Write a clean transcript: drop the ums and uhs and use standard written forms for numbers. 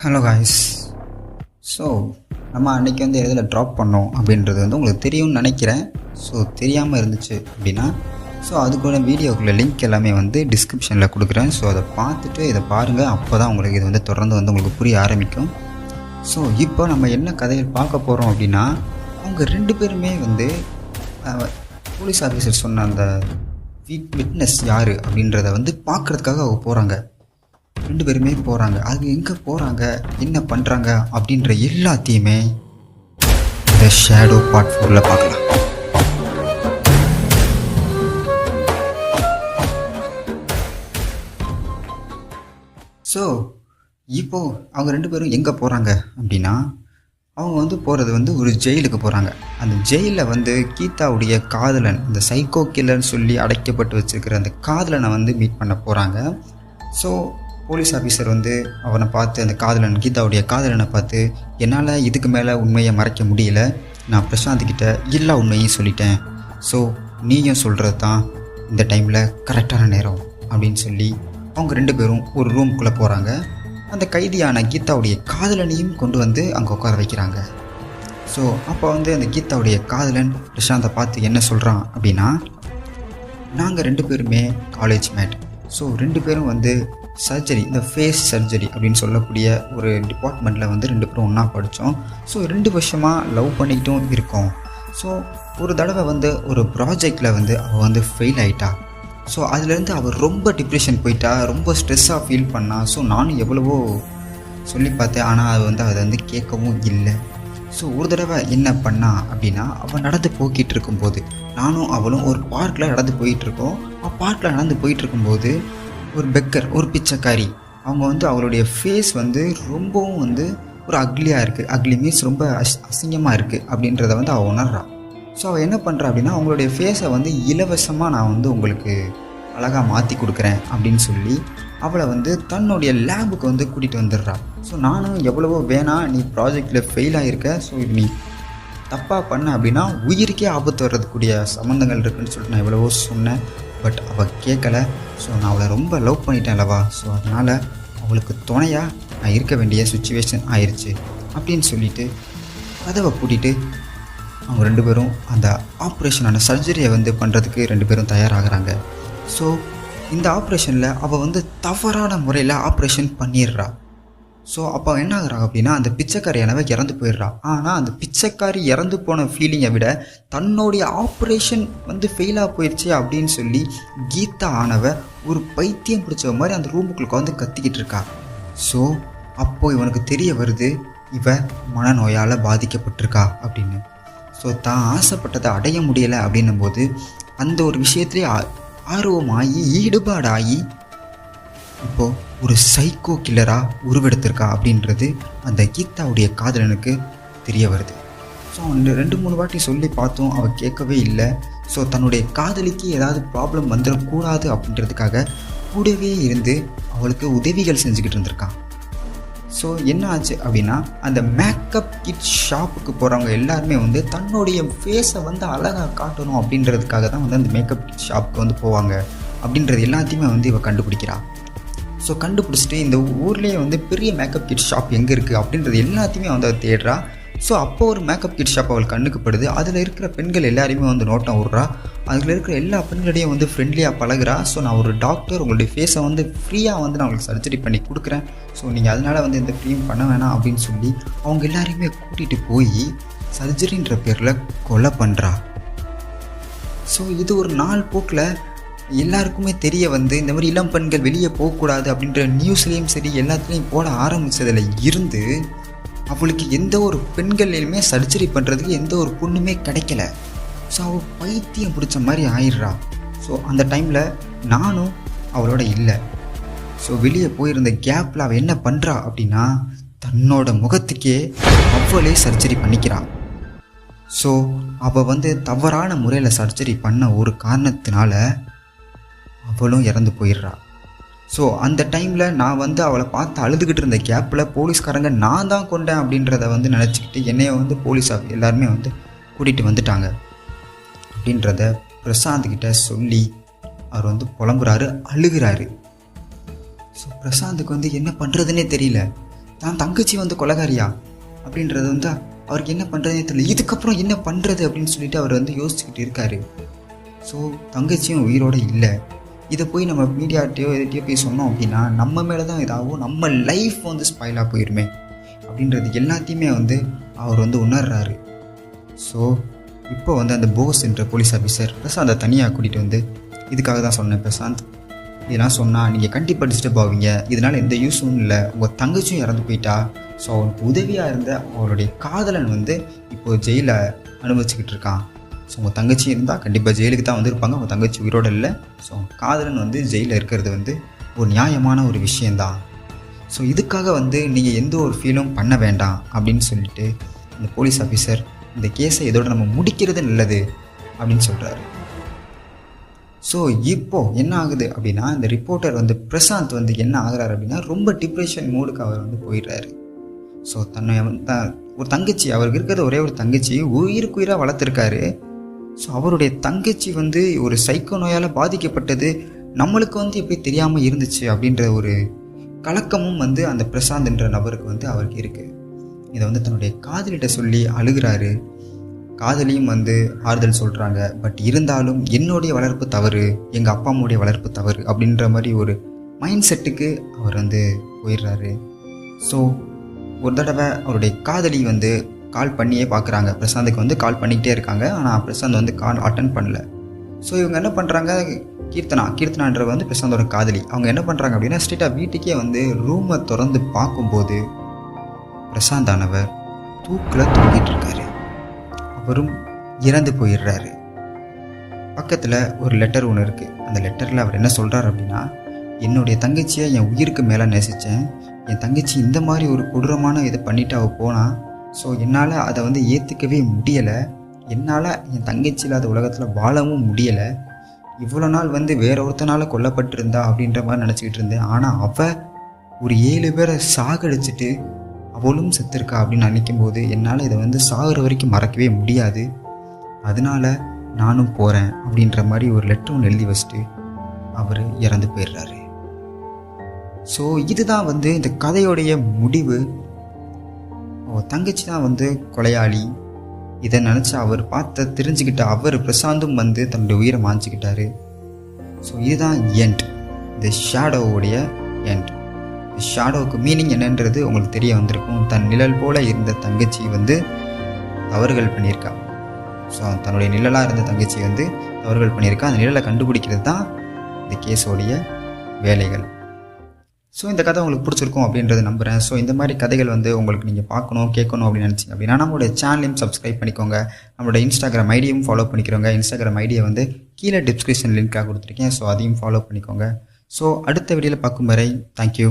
Hello guys. So நம்ம அன்றைக்கி வந்து எதில் ட்ராப் பண்ணோம் அப்படின்றது வந்து உங்களுக்கு தெரியும்னு நினைக்கிறேன். ஸோ தெரியாமல் இருந்துச்சு அப்படின்னா அதுக்குள்ள வீடியோக்குள்ள லிங்க் எல்லாமே வந்து டிஸ்கிரிப்ஷனில் கொடுக்குறேன். ஸோ அதை பார்த்துட்டு இதை பாருங்கள். அப்போ தான் உங்களுக்கு இது வந்து தொடர்ந்து வந்து உங்களுக்கு புரிய ஆரம்பிக்கும். ஸோ இப்போ நம்ம என்ன கதையை பார்க்க போகிறோம் அப்படின்னா, அவங்க ரெண்டு பேருமே வந்து போலீஸ் ஆஃபீஸர் சொன்ன அந்த விட்னஸ் யார் அப்படின்றத வந்து பார்க்குறதுக்காக அவங்க போகிறாங்க. ரெண்டு பேருமே போகிறாங்க. அது எங்கே போகிறாங்க, என்ன பண்ணுறாங்க அப்படின்ற எல்லாத்தையுமே இந்த ஷேடோ பார்ட் 4ல பார்க்கலாம். ஸோ இப்போது அவங்க ரெண்டு பேரும் எங்கே போகிறாங்க அப்படின்னா, அவங்க வந்து போகிறது வந்து ஒரு ஜெயிலுக்கு போகிறாங்க. அந்த ஜெயிலில் வந்து கீதாவுடைய காதலன், இந்த சைக்கோ கில்லர்னு சொல்லி அடைக்கப்பட்டு வச்சுருக்கிற அந்த காதலனை வந்து மீட் பண்ண போகிறாங்க. ஸோ போலீஸ் ஆஃபீஸர் வந்து அவனை பார்த்து, அந்த காதலன் கீதாவுடைய காதலனை பார்த்து, என்னால் இதுக்கு மேலே உண்மையை மறைக்க முடியல, நான் பிரசாந்த்கிட்ட எல்லா உண்மையும் சொல்லிட்டேன். ஸோ நீயும் சொல்கிறது தான் இந்த டைமில் கரெக்டான நேரம் அப்படின்னு சொல்லி அவங்க ரெண்டு பேரும் ஒரு ரூம்குள்ளே போகிறாங்க. அந்த கைதியான கீதாவுடைய காதலனையும் கொண்டு வந்து அங்கே உட்கார வைக்கிறாங்க. ஸோ அப்போ வந்து அந்த கீதாவுடைய காதலன் பிரசாந்தை பார்த்து என்ன சொல்கிறான் அப்படின்னா, நாங்கள் ரெண்டு பேருமே காலேஜ் மேட். ஸோ ரெண்டு பேரும் வந்து சர்ஜரி, இந்த ஃபேஸ் சர்ஜரி அப்படின்னு சொல்லக்கூடிய ஒரு டிபார்ட்மெண்ட்டில் வந்து ரெண்டு பேரும் ஒன்றா படித்தோம். ஸோ 2 வருஷமாக லவ் பண்ணிக்கிட்டும் இருக்கோம். ஸோ ஒரு தடவை வந்து ஒரு ப்ராஜெக்டில் வந்து அவள் வந்து ஃபெயில் ஆகிட்டா. ஸோ அதுலேருந்து அவள் ரொம்ப டிப்ரெஷன் போயிட்டா, ரொம்ப ஸ்ட்ரெஸ்ஸாக ஃபீல் பண்ணா. ஸோ நானும் எவ்வளவோ சொல்லி பார்த்தேன், ஆனால் அது வந்து அதை வந்து கேட்கவும் இல்லை. ஸோ ஒரு தடவை என்ன பண்ணா அப்படின்னா, அவள் நடந்து போய்கிட்டு இருக்கும்போது, நானும் அவளும் ஒரு பார்க்கில் நடந்து போயிட்டுருக்கோம். பார்க்கில் நடந்து போயிட்டுருக்கும்போது ஒரு பெக்கர், ஒரு பிச்சைக்காரி, அவங்க வந்து அவளுடைய ஃபேஸ் வந்து ரொம்பவும் வந்து ஒரு அக்லியாக இருக்குது. அக்லி மீன்ஸ் ரொம்ப அசிங்கமாக இருக்குது அப்படின்றத வந்து அவள் உணர்றாள். ஸோ அவள் என்ன பண்ணுறா அப்படின்னா, அவங்களுடைய ஃபேஸை வந்து இலவசமாக நான் வந்து உங்களுக்கு அழகாக மாற்றி கொடுக்குறேன் அப்படின்னு சொல்லி அவளை வந்து தன்னுடைய லேபுக்கு வந்து கூட்டிகிட்டு வந்துடுறா. ஸோ நானும் எவ்வளவோ வேணாம், நீ ப்ராஜெக்டில் ஃபெயில் ஆகிருக்க, ஸோ இது நீ தப்பாக பண்ண அப்படின்னா உயிருக்கே ஆபத்து வர்றதுக்கூடிய சம்மந்தங்கள் இருக்குதுன்னு சொல்லிட்டு நான் எவ்வளவோ சொன்னேன். பட் அவள் கேட்கலை. ஸோ நான் அவளை ரொம்ப லவ் பண்ணிட்டேன் அல்லவா, ஸோ அதனால் அவளுக்கு துணையாக நான் இருக்க வேண்டிய சுச்சுவேஷன் ஆயிடுச்சு அப்படின்னு சொல்லிவிட்டு கதவை பூட்டிட்டு அவங்க ரெண்டு பேரும் அந்த ஆப்ரேஷனான சர்ஜரியை வந்து பண்ணுறதுக்கு ரெண்டு பேரும் தயாராகிறாங்க. ஸோ இந்த ஆப்ரேஷனில் அவள் வந்து தவறான முறையில் ஆப்ரேஷன் பண்ணிடுறா. ஸோ அப்போ என்ன ஆகுறாங்க அப்படின்னா, அந்த பிச்சைக்காரியானவ இறந்து போயிடுறா. ஆனால் அந்த பிச்சைக்காரி இறந்து போன ஃபீலிங்கை விட தன்னுடைய ஆப்ரேஷன் வந்து ஃபெயிலாக போயிடுச்சு அப்படின்னு சொல்லி கீதா ஆனவ ஒரு பைத்தியம் பிடிச்ச மாதிரி அந்த ரூமுக்குள்ள வந்து கத்திக்கிட்டு இருக்கா. ஸோ அப்போது இவனுக்கு தெரிய வருது, இவ மனநோயால் பாதிக்கப்பட்டிருக்கா அப்படின்னு. ஸோ தான் ஆசைப்பட்டதை அடைய முடியலை அப்படின்னும் போது அந்த ஒரு விஷயத்துலேயே ஆர்வமாகி ஈடுபாடாகி இப்போது ஒரு சைக்கோ கில்லராக உருவெடுத்திருக்கா அப்படின்றது அந்த கீதாவுடைய காதலனுக்கு தெரிய வருது. ஸோ 2-3 வாட்டி சொல்லி பார்த்தோம், அவள் கேட்கவே இல்லை. ஸோ தன்னுடைய காதலிக்கு ஏதாவது ப்ராப்ளம் வந்துடக்கூடாது அப்படின்றதுக்காக கூடவே இருந்து அவளுக்கு உதவிகள் செஞ்சுக்கிட்டு இருந்திருக்கான். ஸோ என்ன ஆச்சு அப்படின்னா, அந்த மேக்கப் கிட் ஷாப்புக்கு போகிறவங்க எல்லாருமே வந்து தன்னுடைய ஃபேஸை வந்து அழகாக காட்டணும் அப்படின்றதுக்காக தான் வந்து அந்த மேக்கப் கிட் ஷாப்புக்கு வந்து போவாங்க அப்படின்றது எல்லாத்தையுமே வந்து இவள் கண்டுபிடிக்கிறா. ஸோ கண்டுபிடிச்சிட்டு இந்த ஊர்லேயே வந்து பெரிய மேக்கப் கிட் ஷாப் எங்கே இருக்குது அப்படின்றது எல்லாத்தையுமே வந்து அவள் தேடுறா. ஸோ அப்போ ஒரு மேக்கப் கிட் ஷாப் அவள் கண்ணுக்கு படுது. அதில் இருக்கிற பெண்கள் எல்லாரையுமே வந்து நோட்டம் விட்றா. அதில் இருக்கிற எல்லா பெண்களையும் வந்து ஃப்ரெண்ட்லியாக பழகுறா. ஸோ நான் ஒரு டாக்டர், உங்களுடைய ஃபேஸை வந்து ஃப்ரீயாக வந்து நான் உங்களுக்கு சர்ஜரி பண்ணி கொடுக்குறேன், ஸோ நீங்கள் அதனால் வந்து எந்த ஃப்ரீயும் பண்ண வேணாம் அப்படின்னு சொல்லி அவங்க எல்லாரையுமே கூட்டிகிட்டு போய் சர்ஜரின்ற பேரில் கொலை பண்ணுறா. ஸோ இது ஒரு நாள் போக்கில் எல்லாருக்குமே தெரிய வந்து இந்த மாதிரி இளம் பெண்கள் வெளியே போகக்கூடாது அப்படின்ற நியூஸ்லேயும் சரி எல்லாத்துலேயும் போட ஆரம்பித்ததில் இருந்து அவளுக்கு எந்த ஒரு பெண்கள்லையுமே சர்ஜரி பண்ணுறதுக்கு எந்த ஒரு பொண்ணுமே கிடைக்கல. ஸோ அவள் பைத்தியம் பிடிச்ச மாதிரி ஆயிடுறா. ஸோ அந்த டைமில் நானும் அவளோட இல்லை. ஸோ வெளியே போயிருந்த கேப்பில் அவள் என்ன பண்ணுறா அப்படின்னா, தன்னோட முகத்துக்கே அவளே சர்ஜரி பண்ணிக்கிறாள். ஸோ அவள் வந்து தவறான முறையில் சர்ஜரி பண்ண ஒரு காரணத்தினால அவளும் இறந்து போயிடுறா. ஸோ அந்த டைமில் நான் வந்து அவளை பார்த்து அழுதுகிட்டு இருந்த கேப்பில் போலீஸ்காரங்க நான் தான் கொண்டேன் அப்படின்றத வந்து நினச்சிக்கிட்டு என்னைய வந்து போலீஸ் எல்லாருமே வந்து கூட்டிகிட்டு வந்துட்டாங்க அப்படின்றத பிரசாந்த்கிட்ட சொல்லி அவர் வந்து புலம்புறாரு, அழுகிறாரு. ஸோ பிரசாந்துக்கு வந்து என்ன பண்ணுறதுனே தெரியல. தான் தங்கச்சி வந்து கொலைகாரியா அப்படின்றது வந்து அவருக்கு என்ன பண்ணுறதே தெரியல. இதுக்கப்புறம் என்ன பண்ணுறது அப்படின்னு சொல்லிட்டு அவர் வந்து யோசிச்சுக்கிட்டு இருக்காரு. ஸோ தங்கச்சியும் உயிரோடு இல்லை. இதை போய் நம்ம மீடியாட்டையோ எதுட்டையோ போய் சொன்னோம் அப்படின்னா நம்ம மேலே தான் இதாகும், நம்ம லைஃப் வந்து ஸ்பாயிலாக போயிருமே அப்படின்றது எல்லாத்தையுமே வந்து அவர் வந்து உணர்றாரு. ஸோ இப்போ வந்து அந்த போஸ் என்ற போலீஸ் ஆஃபீஸர் பிரசாந்தை தனியாக கூட்டிகிட்டு வந்து, இதுக்காக தான் சொன்னேன் பிரசாந்த், இதெல்லாம் சொன்னால் நீங்கள் கண்டிப்பாக டிஸ்டர்ப் ஆவீங்க, இதனால் எந்த யூஸும் இல்லை, உங்கள் தங்கச்சியும் இறந்து போயிட்டா. ஸோ அவனுக்கு உதவியாக இருந்த அவருடைய காதலன் வந்து இப்போது ஜெயிலில் அனுபவிச்சுக்கிட்டு இருக்கான். ஸோ உங்கள் தங்கச்சி இருந்தால் கண்டிப்பாக ஜெயிலுக்கு தான் வந்திருப்பாங்க, உங்கள் தங்கச்சி உயிரோடு இல்லை. ஸோ காதலன் வந்து ஜெயிலில் இருக்கிறது வந்து ஒரு நியாயமான ஒரு விஷயந்தான். ஸோ இதுக்காக வந்து நீங்கள் எந்த ஒரு ஃபீலும் பண்ண வேண்டாம் அப்படின்னு சொல்லிட்டு இந்த போலீஸ் ஆஃபீஸர் இந்த கேஸை இதோட நம்ம முடிக்கிறது நல்லது அப்படின்னு சொல்கிறாரு. ஸோ இப்போது என்ன ஆகுது அப்படின்னா, இந்த ரிப்போர்ட்டர் வந்து பிரசாந்த் வந்து என்ன ஆகுறாரு அப்படின்னா, ரொம்ப டிப்ரெஷன் மூடுக்கு அவர் வந்து போயிடுறாரு. ஸோ தன்னை ஒரு தங்கச்சி, அவருக்கு இருக்கிறது ஒரே ஒரு தங்கச்சி, உயிருக்குயிராக வளர்த்துருக்காரு. ஸோ அவருடைய தங்கச்சி வந்து ஒரு சைக்கோ நோயால் பாதிக்கப்பட்டது நம்மளுக்கு வந்து எப்படி தெரியாமல் இருந்துச்சு அப்படின்ற ஒரு கலக்கமும் வந்து அந்த பிரசாந்த் என்ற நபருக்கு வந்து அவருக்கு இருக்குது. இதை வந்து தன்னுடைய காதலிட்ட சொல்லி அழுகிறாரு. காதலியும் வந்து ஆறுதல் சொல்கிறாங்க. பட் இருந்தாலும் என்னுடைய வளர்ப்பு தவறு, எங்கள் அப்பா அம்மாவுடைய வளர்ப்பு தவறு அப்படின்ற மாதிரி ஒரு மைண்ட் செட்டுக்கு அவர் வந்து போயிடுறாரு. ஸோ ஒரு தடவை அவருடைய காதலி வந்து கால் பண்ணியே பார்க்குறாங்க. பிரசாந்துக்கு வந்து கால் பண்ணிக்கிட்டே இருக்காங்க. ஆனால் பிரசாந்த் வந்து கால் அட்டன் பண்ணல. ஸோ இவங்க என்ன பண்ணுறாங்க, கீர்த்தனான்றவங்க வந்து பிரசாந்தோட காதலி, அவங்க என்ன பண்ணுறாங்க அப்படின்னா ஸ்ட்ரெயிட்டாக வீட்டுக்கே வந்து ரூமை திறந்து பார்க்கும்போது பிரசாந்த் ஆனவர் தூக்கில் தூங்கிட்டு இருக்காரு. அவரும் இறந்து போயிடுறாரு. பக்கத்தில் ஒரு லெட்டர் ஒன்று இருக்குது. அந்த லெட்டரில் அவர் என்ன சொல்கிறார் அப்படின்னா, என்னுடைய தங்கச்சியை என் உயிருக்கு மேலே நேசித்தேன், என் தங்கச்சி இந்த மாதிரி ஒரு கொடூரமான இதை பண்ணிவிட்டு அவள் போனான். ஸோ என்னால் அதை வந்து ஏற்றுக்கவே முடியலை, என்னால் என் தங்கச்சி இல்லாத உலகத்தில் வாழவும் முடியலை, இவ்வளோ நாள் வந்து வேற ஒருத்தனால் கொல்லப்பட்டிருந்தா அப்படின்ற மாதிரி நினச்சிக்கிட்டு இருந்தேன். ஆனால் அவள் ஒரு 7 பேரை சாகடிச்சிட்டு அவளும் செத்துருக்கா அப்படின்னு நினைக்கும்போது என்னால் இதை வந்து சாகிற வரைக்கும் மறக்கவே முடியாது, அதனால் நானும் போகிறேன் அப்படின்ற மாதிரி ஒரு லெட்டர் ஒன்று எழுதி வச்சுட்டு அவர் இறந்து போயிடுறாரு. ஸோ இதுதான் வந்து இந்த கதையோடைய முடிவு. தங்கச்சி தான் வந்து கொலையாளி. இதை நினச்சி அவர் தெரிஞ்சுக்கிட்ட அவர் பிரசாந்தும் வந்து தன்னுடைய உயிரை மாஞ்சிக்கிட்டாரு. ஸோ இதுதான் எண்ட், இந்த ஷேடோவுடைய எண்ட். ஷேடோவுக்கு மீனிங் என்னன்றது உங்களுக்கு தெரிய வந்திருக்கும். தன் நிழல் போல இருந்த தங்கச்சி வந்து தவறுகள் பண்ணியிருக்கா. ஸோ தன்னுடைய நிழலாக இருந்த தங்கச்சி வந்து தவறுகள் பண்ணியிருக்கா. அந்த நிழலை கண்டுபிடிக்கிறது தான் இந்த கேஸோடைய வேலைகள். ஸோ இந்த கதை உங்களுக்கு பிடிச்சிருக்கும் அப்படின்றத நம்புகிறேன். ஸோ இந்த மாதிரி கதைகள் வந்து உங்களுக்கு நீங்கள் பார்க்கணும் கேட்கணும் அப்படின்னு நினச்சிங்க அப்படின்னா நம்மளுடைய சேனலையும் சப்ஸ்கிரைப் பண்ணிக்கோங்க. நம்மளோட இன்ஸ்டாகிராம் ஐடியும் ஃபாலோ பண்ணிக்கிறோங்க. இன்ஸ்டாகிராம் ஐடியை வந்து கீழே டிஸ்கிரிப்ஷன் லிங்காக கொடுத்துருக்கேன். ஸோ அதையும் ஃபாலோ பண்ணிக்கோங்க. ஸோ அடுத்த வீடியோவில் பார்க்கும் வரை தேங்க்யூ.